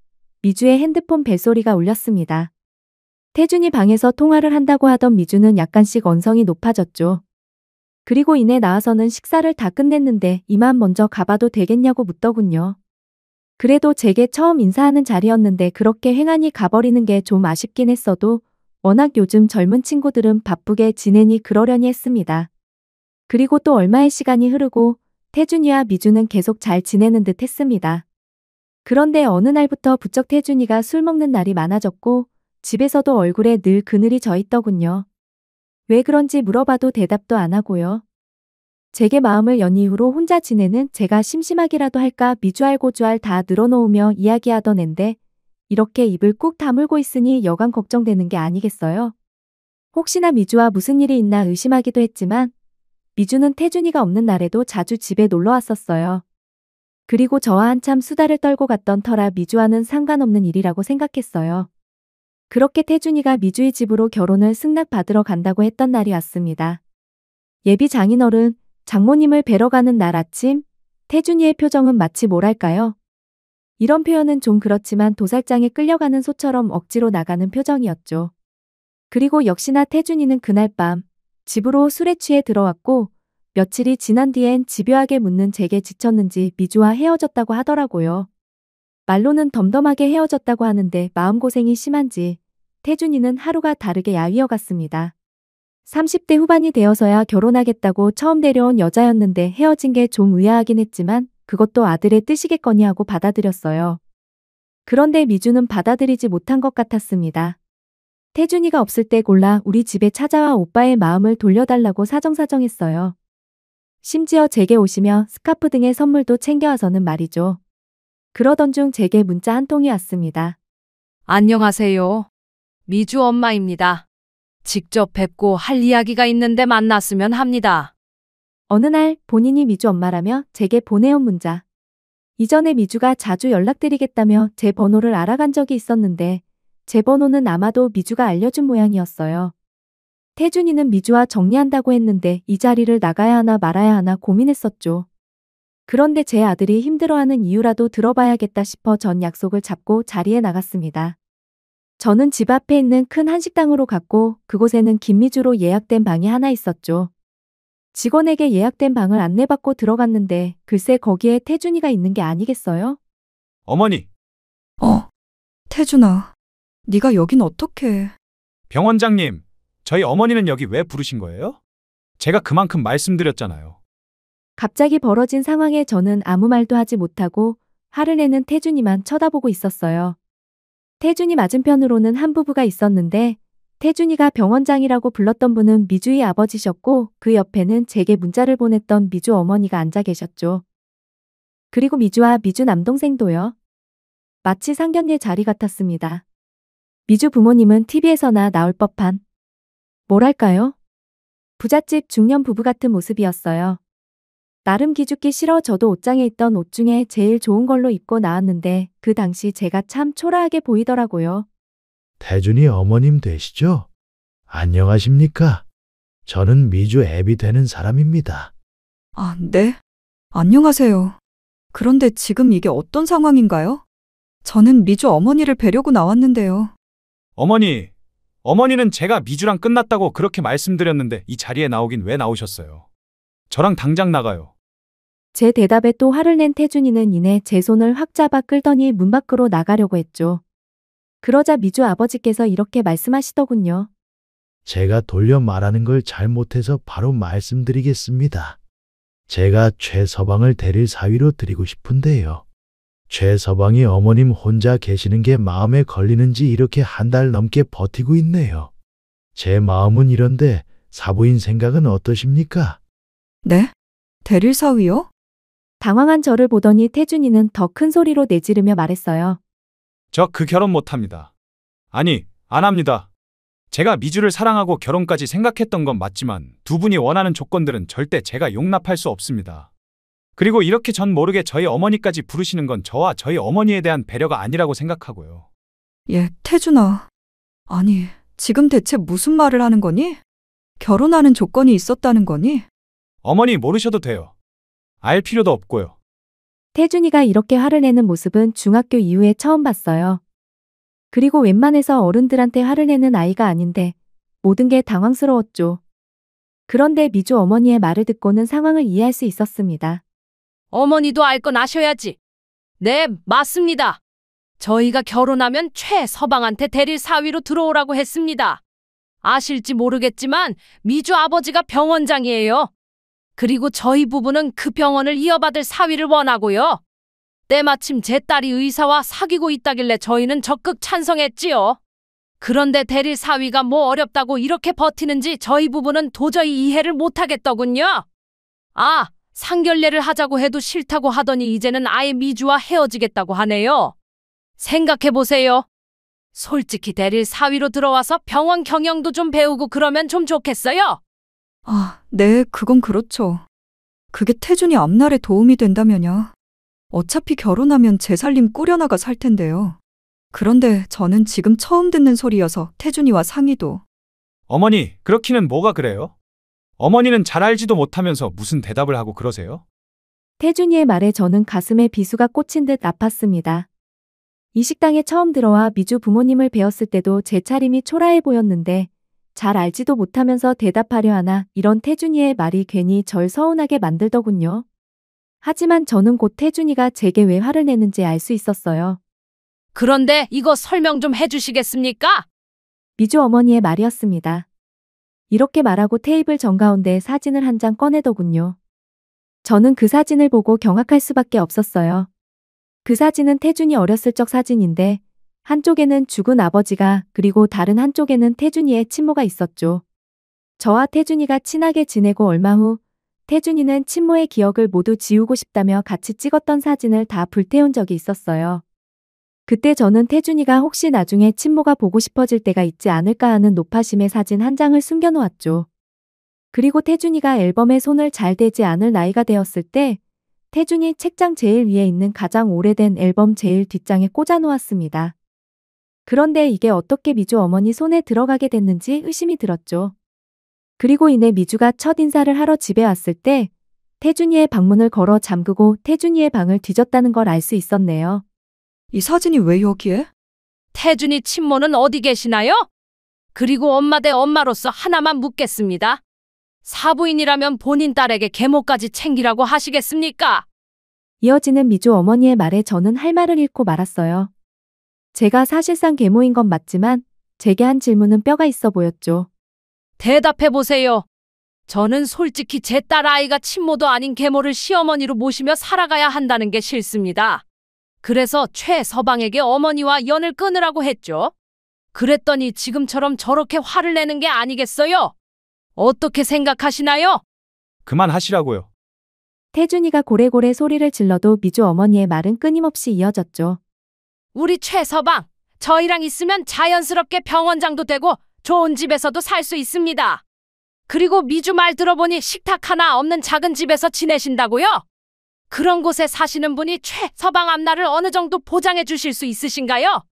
미주의 핸드폰 벨소리가 울렸습니다. 태준이 방에서 통화를 한다고 하던 미주는 약간씩 언성이 높아졌죠. 그리고 이내 나와서는 식사를 다 끝냈는데 이만 먼저 가봐도 되겠냐고 묻더군요. 그래도 제게 처음 인사하는 자리였는데 그렇게 횡하니 가버리는 게 좀 아쉽긴 했어도 워낙 요즘 젊은 친구들은 바쁘게 지내니 그러려니 했습니다. 그리고 또 얼마의 시간이 흐르고 태준이와 미주는 계속 잘 지내는 듯 했습니다. 그런데 어느 날부터 부쩍 태준이가 술 먹는 날이 많아졌고 집에서도 얼굴에 늘 그늘이 져 있더군요. 왜 그런지 물어봐도 대답도 안 하고요. 제게 마음을 연 이후로 혼자 지내는 제가 심심하기라도 할까 미주알 고주알 다 늘어놓으며 이야기하던 앤데 이렇게 입을 꾹 다물고 있으니 여간 걱정되는 게 아니겠어요? 혹시나 미주와 무슨 일이 있나 의심하기도 했지만 미주는 태준이가 없는 날에도 자주 집에 놀러 왔었어요. 그리고 저와 한참 수다를 떨고 갔던 터라 미주와는 상관없는 일이라고 생각했어요. 그렇게 태준이가 미주의 집으로 결혼을 승낙받으러 간다고 했던 날이 왔습니다. 예비 장인어른, 장모님을 뵈러 가는 날 아침, 태준이의 표정은 마치 뭐랄까요? 이런 표현은 좀 그렇지만 도살장에 끌려가는 소처럼 억지로 나가는 표정이었죠. 그리고 역시나 태준이는 그날 밤 집으로 술에 취해 들어왔고 며칠이 지난 뒤엔 집요하게 묻는 제게 지쳤는지 미주와 헤어졌다고 하더라고요. 말로는 덤덤하게 헤어졌다고 하는데 마음고생이 심한지 태준이는 하루가 다르게 야위어갔습니다. 30대 후반이 되어서야 결혼하겠다고 처음 데려온 여자였는데 헤어진 게 좀 의아하긴 했지만 그것도 아들의 뜻이겠거니 하고 받아들였어요. 그런데 미주는 받아들이지 못한 것 같았습니다. 태준이가 없을 때 골라 우리 집에 찾아와 오빠의 마음을 돌려달라고 사정사정했어요. 심지어 제게 오시며 스카프 등의 선물도 챙겨와서는 말이죠. 그러던 중 제게 문자 한 통이 왔습니다. 안녕하세요. 미주 엄마입니다. 직접 뵙고 할 이야기가 있는데 만났으면 합니다. 어느 날 본인이 미주 엄마라며 제게 보내온 문자. 이전에 미주가 자주 연락드리겠다며 제 번호를 알아간 적이 있었는데 제 번호는 아마도 미주가 알려준 모양이었어요. 태준이는 미주와 정리한다고 했는데 이 자리를 나가야 하나 말아야 하나 고민했었죠. 그런데 제 아들이 힘들어하는 이유라도 들어봐야겠다 싶어 전 약속을 잡고 자리에 나갔습니다. 저는 집 앞에 있는 큰 한식당으로 갔고 그곳에는 김미주로 예약된 방이 하나 있었죠. 직원에게 예약된 방을 안내받고 들어갔는데 글쎄 거기에 태준이가 있는 게 아니겠어요? 어머니, 태준아, 네가 여긴 어떻게? 병원장님, 저희 어머니는 여기 왜 부르신 거예요? 제가 그만큼 말씀드렸잖아요. 갑자기 벌어진 상황에 저는 아무 말도 하지 못하고 화를 내는 태준이만 쳐다보고 있었어요. 태준이 맞은편으로는 한 부부가 있었는데 태준이가 병원장이라고 불렀던 분은 미주의 아버지셨고 그 옆에는 제게 문자를 보냈던 미주 어머니가 앉아 계셨죠. 그리고 미주와 미주 남동생도요. 마치 상견례 자리 같았습니다. 미주 부모님은 TV에서나 나올 법한 뭐랄까요? 부잣집 중년 부부 같은 모습이었어요. 나름 기죽기 싫어 저도 옷장에 있던 옷 중에 제일 좋은 걸로 입고 나왔는데 그 당시 제가 참 초라하게 보이더라고요. 태준이 어머님 되시죠? 안녕하십니까? 저는 미주 애비 되는 사람입니다. 아, 네. 안녕하세요. 그런데 지금 이게 어떤 상황인가요? 저는 미주 어머니를 뵈려고 나왔는데요. 어머니는 제가 미주랑 끝났다고 그렇게 말씀드렸는데 이 자리에 나오긴 왜 나오셨어요? 저랑 당장 나가요. 제 대답에 또 화를 낸 태준이는 이내 제 손을 확 잡아 끌더니 문 밖으로 나가려고 했죠. 그러자 미주 아버지께서 이렇게 말씀하시더군요. 제가 돌려 말하는 걸 잘못해서 바로 말씀드리겠습니다. 제가 최서방을 데릴 사위로 드리고 싶은데요. 최서방이 어머님 혼자 계시는 게 마음에 걸리는지 이렇게 한 달 넘게 버티고 있네요. 제 마음은 이런데 사부인 생각은 어떠십니까? 네? 대릴 사위요? 당황한 저를 보더니 태준이는 더 큰 소리로 내지르며 말했어요. 저 그 결혼 못합니다. 아니, 안 합니다. 제가 미주를 사랑하고 결혼까지 생각했던 건 맞지만 두 분이 원하는 조건들은 절대 제가 용납할 수 없습니다. 그리고 이렇게 전 모르게 저희 어머니까지 부르시는 건 저와 저희 어머니에 대한 배려가 아니라고 생각하고요. 예, 태준아. 아니, 지금 대체 무슨 말을 하는 거니? 결혼하는 조건이 있었다는 거니? 어머니 모르셔도 돼요. 알 필요도 없고요. 태준이가 이렇게 화를 내는 모습은 중학교 이후에 처음 봤어요. 그리고 웬만해서 어른들한테 화를 내는 아이가 아닌데 모든 게 당황스러웠죠. 그런데 미주 어머니의 말을 듣고는 상황을 이해할 수 있었습니다. 어머니도 알 건 아셔야지. 네, 맞습니다. 저희가 결혼하면 최서방한테 대릴 사위로 들어오라고 했습니다. 아실지 모르겠지만 미주 아버지가 병원장이에요. 그리고 저희 부부는 그 병원을 이어받을 사위를 원하고요. 때마침 제 딸이 의사와 사귀고 있다길래 저희는 적극 찬성했지요. 그런데 대릴 사위가 뭐 어렵다고 이렇게 버티는지 저희 부부는 도저히 이해를 못하겠더군요. 아, 상견례를 하자고 해도 싫다고 하더니 이제는 아예 미주와 헤어지겠다고 하네요. 생각해보세요. 솔직히 대릴 사위로 들어와서 병원 경영도 좀 배우고 그러면 좀 좋겠어요. 아, 네, 그건 그렇죠. 그게 태준이 앞날에 도움이 된다면요. 어차피 결혼하면 제 살림 꾸려나가 살 텐데요. 그런데 저는 지금 처음 듣는 소리여서 태준이와 상의도. 어머니, 그렇기는 뭐가 그래요? 어머니는 잘 알지도 못하면서 무슨 대답을 하고 그러세요? 태준이의 말에 저는 가슴에 비수가 꽂힌 듯 아팠습니다. 이 식당에 처음 들어와 미주 부모님을 뵈었을 때도 제 차림이 초라해 보였는데 잘 알지도 못하면서 대답하려 하나 이런 태준이의 말이 괜히 절 서운하게 만들더군요. 하지만 저는 곧 태준이가 제게 왜 화를 내는지 알 수 있었어요. 그런데 이거 설명 좀 해주시겠습니까? 미주 어머니의 말이었습니다. 이렇게 말하고 테이블 정가운데 사진을 한 장 꺼내더군요. 저는 그 사진을 보고 경악할 수밖에 없었어요. 그 사진은 태준이 어렸을 적 사진인데 한쪽에는 죽은 아버지가 그리고 다른 한쪽에는 태준이의 친모가 있었죠. 저와 태준이가 친하게 지내고 얼마 후 태준이는 친모의 기억을 모두 지우고 싶다며 같이 찍었던 사진을 다 불태운 적이 있었어요. 그때 저는 태준이가 혹시 나중에 친모가 보고 싶어질 때가 있지 않을까 하는 노파심에 사진 한 장을 숨겨놓았죠. 그리고 태준이가 앨범에 손을 잘 대지 않을 나이가 되었을 때 태준이 책장 제일 위에 있는 가장 오래된 앨범 제일 뒷장에 꽂아놓았습니다. 그런데 이게 어떻게 미주 어머니 손에 들어가게 됐는지 의심이 들었죠. 그리고 이내 미주가 첫 인사를 하러 집에 왔을 때 태준이의 방문을 걸어 잠그고 태준이의 방을 뒤졌다는 걸 알 수 있었네요. 이 사진이 왜 여기에? 태준이 친모는 어디 계시나요? 그리고 엄마 대 엄마로서 하나만 묻겠습니다. 사부인이라면 본인 딸에게 계모까지 챙기라고 하시겠습니까? 이어지는 미주 어머니의 말에 저는 할 말을 잃고 말았어요. 제가 사실상 계모인 건 맞지만 제게 한 질문은 뼈가 있어 보였죠. 대답해보세요. 저는 솔직히 제 딸 아이가 친모도 아닌 계모를 시어머니로 모시며 살아가야 한다는 게 싫습니다. 그래서 최서방에게 어머니와 연을 끊으라고 했죠. 그랬더니 지금처럼 저렇게 화를 내는 게 아니겠어요? 어떻게 생각하시나요? 그만하시라고요. 태준이가 고래고래 소리를 질러도 미주 어머니의 말은 끊임없이 이어졌죠. 우리 최서방, 저희랑 있으면 자연스럽게 병원장도 되고 좋은 집에서도 살 수 있습니다. 그리고 미주 말 들어보니 식탁 하나 없는 작은 집에서 지내신다고요? 그런 곳에 사시는 분이 최서방 앞날을 어느 정도 보장해 주실 수 있으신가요?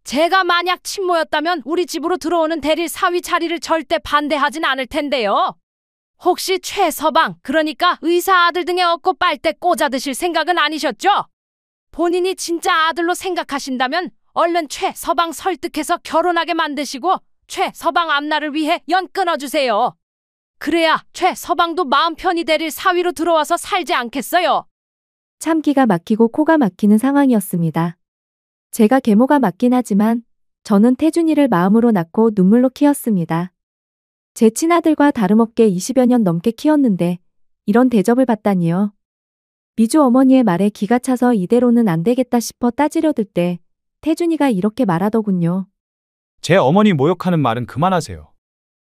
제가 만약 친모였다면 우리 집으로 들어오는 대릴 사위 자리를 절대 반대하진 않을 텐데요. 혹시 최서방, 그러니까 의사 아들 등에 업고 빨대 꽂아 드실 생각은 아니셨죠? 본인이 진짜 아들로 생각하신다면 얼른 최서방 설득해서 결혼하게 만드시고 최서방 앞날을 위해 연 끊어주세요. 그래야 최서방도 마음 편히 대릴 사위로 들어와서 살지 않겠어요? 참기가 막히고 코가 막히는 상황이었습니다. 제가 계모가 맞긴 하지만 저는 태준이를 마음으로 낳고 눈물로 키웠습니다. 제 친아들과 다름없게 20여 년 넘게 키웠는데 이런 대접을 받다니요. 미주 어머니의 말에 기가 차서 이대로는 안 되겠다 싶어 따지려 들 때 태준이가 이렇게 말하더군요. 제 어머니 모욕하는 말은 그만하세요.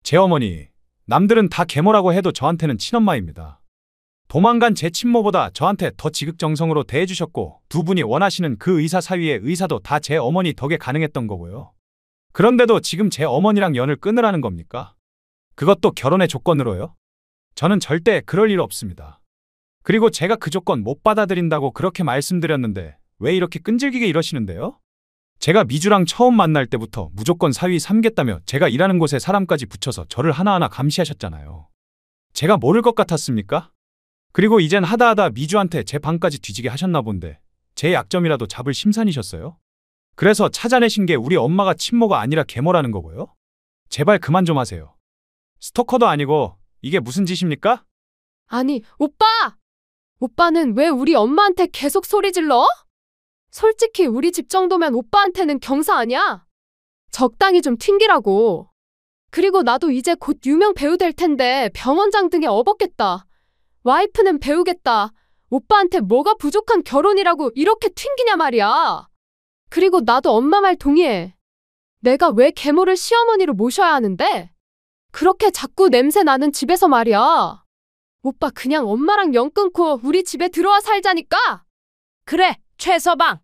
제 어머니, 남들은 다 계모라고 해도 저한테는 친엄마입니다. 도망간 제 친모보다 저한테 더 지극정성으로 대해주셨고 두 분이 원하시는 그 의사 사위의 의사도 다 제 어머니 덕에 가능했던 거고요. 그런데도 지금 제 어머니랑 연을 끊으라는 겁니까? 그것도 결혼의 조건으로요? 저는 절대 그럴 일 없습니다. 그리고 제가 그 조건 못 받아들인다고 그렇게 말씀드렸는데 왜 이렇게 끈질기게 이러시는데요? 제가 미주랑 처음 만날 때부터 무조건 사위 삼겠다며 제가 일하는 곳에 사람까지 붙여서 저를 하나하나 감시하셨잖아요. 제가 모를 것 같았습니까? 그리고 이젠 하다하다 미주한테 제 방까지 뒤지게 하셨나 본데 제 약점이라도 잡을 심산이셨어요? 그래서 찾아내신 게 우리 엄마가 친모가 아니라 계모라는 거고요? 제발 그만 좀 하세요. 스토커도 아니고 이게 무슨 짓입니까? 아니, 오빠! 오빠는 왜 우리 엄마한테 계속 소리 질러? 솔직히 우리 집 정도면 오빠한테는 경사 아니야? 적당히 좀 튕기라고. 그리고 나도 이제 곧 유명 배우 될 텐데 병원장 등에 업었겠다. 와이프는 배우겠다. 오빠한테 뭐가 부족한 결혼이라고 이렇게 튕기냐 말이야. 그리고 나도 엄마 말 동의해. 내가 왜 계모를 시어머니로 모셔야 하는데? 그렇게 자꾸 냄새 나는 집에서 말이야. 오빠 그냥 엄마랑 연 끊고 우리 집에 들어와 살자니까? 그래, 최서방.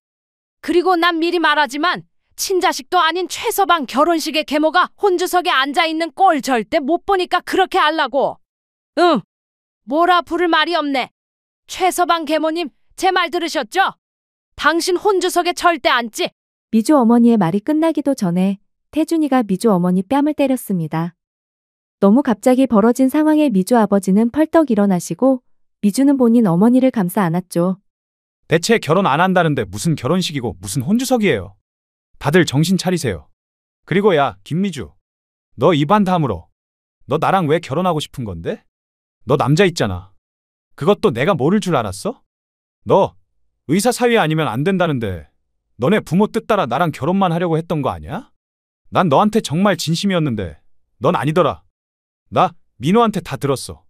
그리고 난 미리 말하지만 친자식도 아닌 최서방 결혼식에 계모가 혼주석에 앉아있는 꼴 절대 못 보니까 그렇게 하려고. 응. 뭐라 부를 말이 없네. 최서방 계모님, 제 말 들으셨죠? 당신 혼주석에 절대 앉지. 미주 어머니의 말이 끝나기도 전에 태준이가 미주 어머니 뺨을 때렸습니다. 너무 갑자기 벌어진 상황에 미주 아버지는 펄떡 일어나시고 미주는 본인 어머니를 감싸 안았죠. 대체 결혼 안 한다는데 무슨 결혼식이고 무슨 혼주석이에요. 다들 정신 차리세요. 그리고 야, 김미주. 너 입안 다물어. 너 나랑 왜 결혼하고 싶은 건데? 너 남자 있잖아. 그것도 내가 모를 줄 알았어? 너 의사 사위 아니면 안 된다는데 너네 부모 뜻 따라 나랑 결혼만 하려고 했던 거 아니야? 난 너한테 정말 진심이었는데 넌 아니더라. 나 민호한테 다 들었어.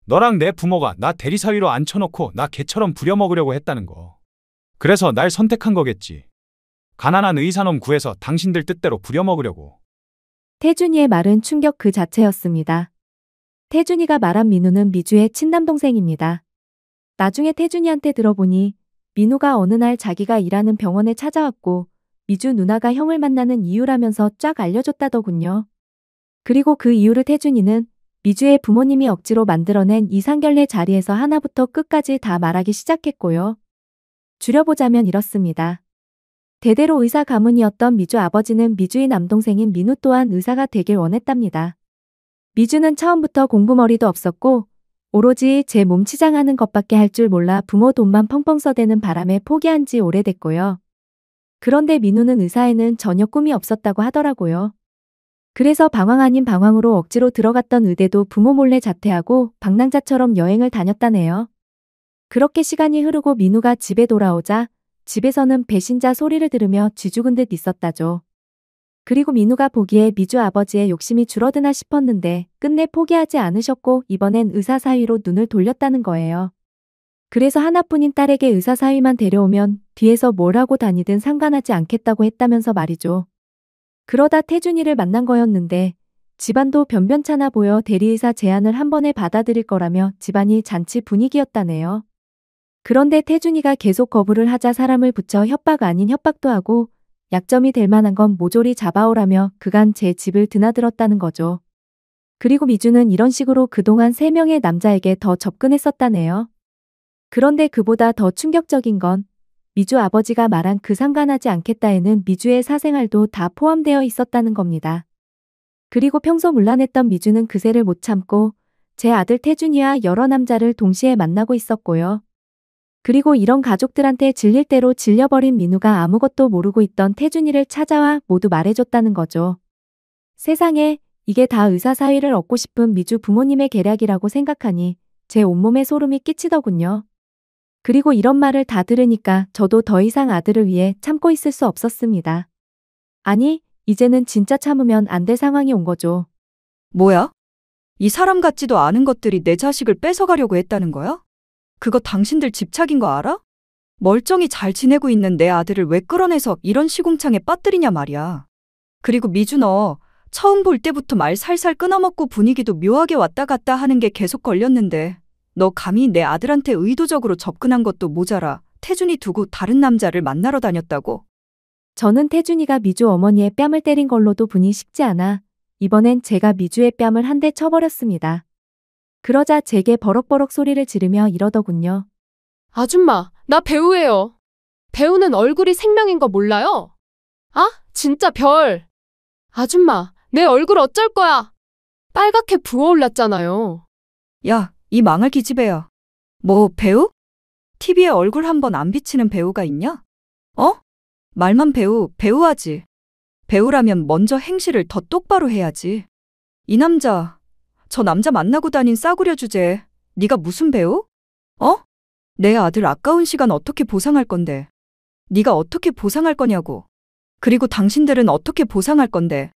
너랑 내 부모가 나 대리사위로 앉혀놓고 나 개처럼 부려먹으려고 했다는 거. 그래서 날 선택한 거겠지. 가난한 의사놈 구해서 당신들 뜻대로 부려먹으려고. 태준이의 말은 충격 그 자체였습니다. 태준이가 말한 민우는 미주의 친남동생입니다. 나중에 태준이한테 들어보니 민우가 어느 날 자기가 일하는 병원에 찾아왔고 미주 누나가 형을 만나는 이유라면서 쫙 알려줬다더군요. 그리고 그 이유를 태준이는 미주의 부모님이 억지로 만들어낸 이상결례 자리에서 하나부터 끝까지 다 말하기 시작했고요. 줄여보자면 이렇습니다. 대대로 의사 가문이었던 미주 아버지는 미주의 남동생인 민우 또한 의사가 되길 원했답니다. 미주는 처음부터 공부머리도 없었고 오로지 제 몸 치장하는 것밖에 할 줄 몰라 부모 돈만 펑펑 써대는 바람에 포기한 지 오래됐고요. 그런데 민우는 의사에는 전혀 꿈이 없었다고 하더라고요. 그래서 방황 아닌 방황으로 억지로 들어갔던 의대도 부모 몰래 자퇴하고 방랑자처럼 여행을 다녔다네요. 그렇게 시간이 흐르고 민우가 집에 돌아오자 집에서는 배신자 소리를 들으며 쥐죽은 듯 있었다죠. 그리고 민우가 보기에 미주 아버지의 욕심이 줄어드나 싶었는데 끝내 포기하지 않으셨고 이번엔 의사 사위로 눈을 돌렸다는 거예요. 그래서 하나뿐인 딸에게 의사 사위만 데려오면 뒤에서 뭘 하고 다니든 상관하지 않겠다고 했다면서 말이죠. 그러다 태준이를 만난 거였는데 집안도 변변찮아 보여 대리의사 제안을 한 번에 받아들일 거라며 집안이 잔치 분위기였다네요. 그런데 태준이가 계속 거부를 하자 사람을 붙여 협박 아닌 협박도 하고 약점이 될 만한 건 모조리 잡아오라며 그간 제 집을 드나들었다는 거죠. 그리고 미주는 이런 식으로 그동안 3명의 남자에게 더 접근했었다네요. 그런데 그보다 더 충격적인 건 미주 아버지가 말한 그 상관하지 않겠다에는 미주의 사생활도 다 포함되어 있었다는 겁니다. 그리고 평소 문란했던 미주는 그새를 못 참고 제 아들 태준이와 여러 남자를 동시에 만나고 있었고요. 그리고 이런 가족들한테 질릴 대로 질려버린 민우가 아무것도 모르고 있던 태준이를 찾아와 모두 말해줬다는 거죠. 세상에 이게 다 의사 사위를 얻고 싶은 미주 부모님의 계략이라고 생각하니 제 온몸에 소름이 끼치더군요. 그리고 이런 말을 다 들으니까 저도 더 이상 아들을 위해 참고 있을 수 없었습니다. 아니, 이제는 진짜 참으면 안 될 상황이 온 거죠. 뭐야? 이 사람 같지도 않은 것들이 내 자식을 뺏어가려고 했다는 거야? 그거 당신들 집착인 거 알아? 멀쩡히 잘 지내고 있는 내 아들을 왜 끌어내서 이런 시궁창에 빠뜨리냐 말이야. 그리고 미주 너 처음 볼 때부터 말 살살 끊어먹고 분위기도 묘하게 왔다 갔다 하는 게 계속 걸렸는데 너 감히 내 아들한테 의도적으로 접근한 것도 모자라 태준이 두고 다른 남자를 만나러 다녔다고? 저는 태준이가 미주 어머니의 뺨을 때린 걸로도 분이 식지 않아 이번엔 제가 미주의 뺨을 한 대 쳐버렸습니다. 그러자 제게 버럭버럭 소리를 지르며 이러더군요. 아줌마, 나 배우예요. 배우는 얼굴이 생명인 거 몰라요? 아, 진짜 별. 아줌마, 내 얼굴 어쩔 거야? 빨갛게 부어올랐잖아요. 야, 이 망할 기집애야. 뭐 배우? TV에 얼굴 한 번 안 비치는 배우가 있냐? 어? 말만 배우하지. 배우라면 먼저 행실을 더 똑바로 해야지. 이 남자, 저 남자 만나고 다닌 싸구려 주제에 네가 무슨 배우? 어? 내 아들 아까운 시간 어떻게 보상할 건데? 네가 어떻게 보상할 거냐고. 그리고 당신들은 어떻게 보상할 건데?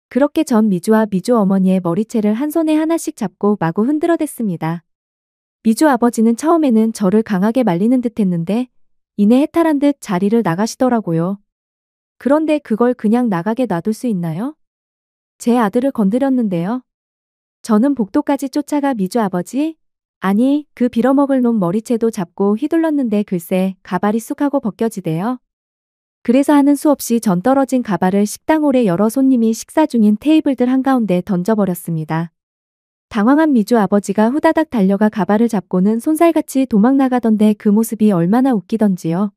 그렇게 전 미주와 미주 어머니의 머리채를 한 손에 하나씩 잡고 마구 흔들어댔습니다. 미주 아버지는 처음에는 저를 강하게 말리는 듯 했는데 이내 해탈한 듯 자리를 나가시더라고요. 그런데 그걸 그냥 나가게 놔둘 수 있나요? 제 아들을 건드렸는데요. 저는 복도까지 쫓아가 미주 아버지, 아니 그 빌어먹을 놈 머리채도 잡고 휘둘렀는데 글쎄 가발이 쑥 하고 벗겨지대요. 그래서 하는 수 없이 전 떨어진 가발을 식당 홀에 여러 손님이 식사 중인 테이블들 한가운데 던져버렸습니다. 당황한 미주 아버지가 후다닥 달려가 가발을 잡고는 손살같이 도망나가던데 그 모습이 얼마나 웃기던지요.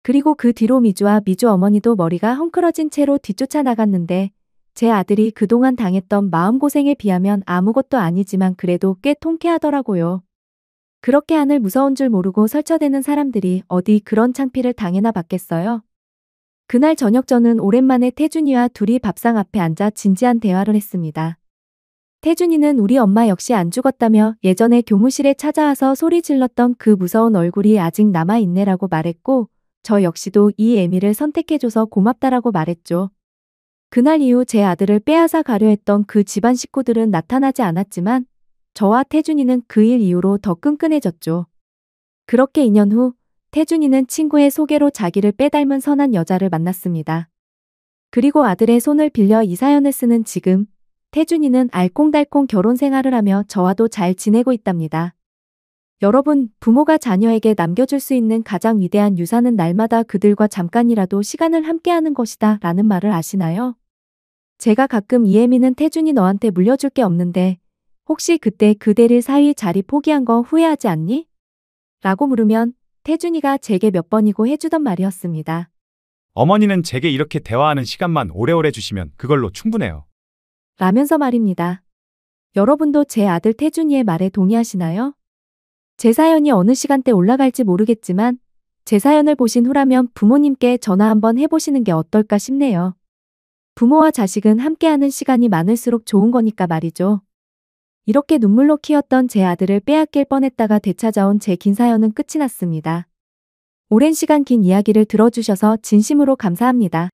그리고 그 뒤로 미주와 미주 어머니도 머리가 헝클어진 채로 뒤쫓아 나갔는데 제 아들이 그동안 당했던 마음고생에 비하면 아무것도 아니지만 그래도 꽤 통쾌하더라고요. 그렇게 하늘 무서운 줄 모르고 설쳐대는 사람들이 어디 그런 창피를 당해나 봤겠어요? 그날 저녁 저는 오랜만에 태준이와 둘이 밥상 앞에 앉아 진지한 대화를 했습니다. 태준이는 우리 엄마 역시 안 죽었다며 예전에 교무실에 찾아와서 소리 질렀던 그 무서운 얼굴이 아직 남아있네라고 말했고 저 역시도 이 애미를 선택해줘서 고맙다라고 말했죠. 그날 이후 제 아들을 빼앗아 가려 했던 그 집안 식구들은 나타나지 않았지만 저와 태준이는 그 일 이후로 더 끈끈해졌죠. 그렇게 2년 후 태준이는 친구의 소개로 자기를 빼닮은 선한 여자를 만났습니다. 그리고 아들의 손을 빌려 이 사연을 쓰는 지금 태준이는 알콩달콩 결혼 생활을 하며 저와도 잘 지내고 있답니다. 여러분, 부모가 자녀에게 남겨줄 수 있는 가장 위대한 유산은 날마다 그들과 잠깐이라도 시간을 함께하는 것이다 라는 말을 아시나요? 제가 가끔 이혜미는 태준이 너한테 물려줄 게 없는데 혹시 그때 그 대릴 사위 자리 포기한 거 후회하지 않니? 라고 물으면 태준이가 제게 몇 번이고 해주던 말이었습니다. 어머니는 제게 이렇게 대화하는 시간만 오래오래 주시면 그걸로 충분해요. 라면서 말입니다. 여러분도 제 아들 태준이의 말에 동의하시나요? 제 사연이 어느 시간대 올라갈지 모르겠지만 제 사연을 보신 후라면 부모님께 전화 한번 해보시는 게 어떨까 싶네요. 부모와 자식은 함께하는 시간이 많을수록 좋은 거니까 말이죠. 이렇게 눈물로 키웠던 제 아들을 빼앗길 뻔했다가 되찾아온 제 긴 사연은 끝이 났습니다. 오랜 시간 긴 이야기를 들어주셔서 진심으로 감사합니다.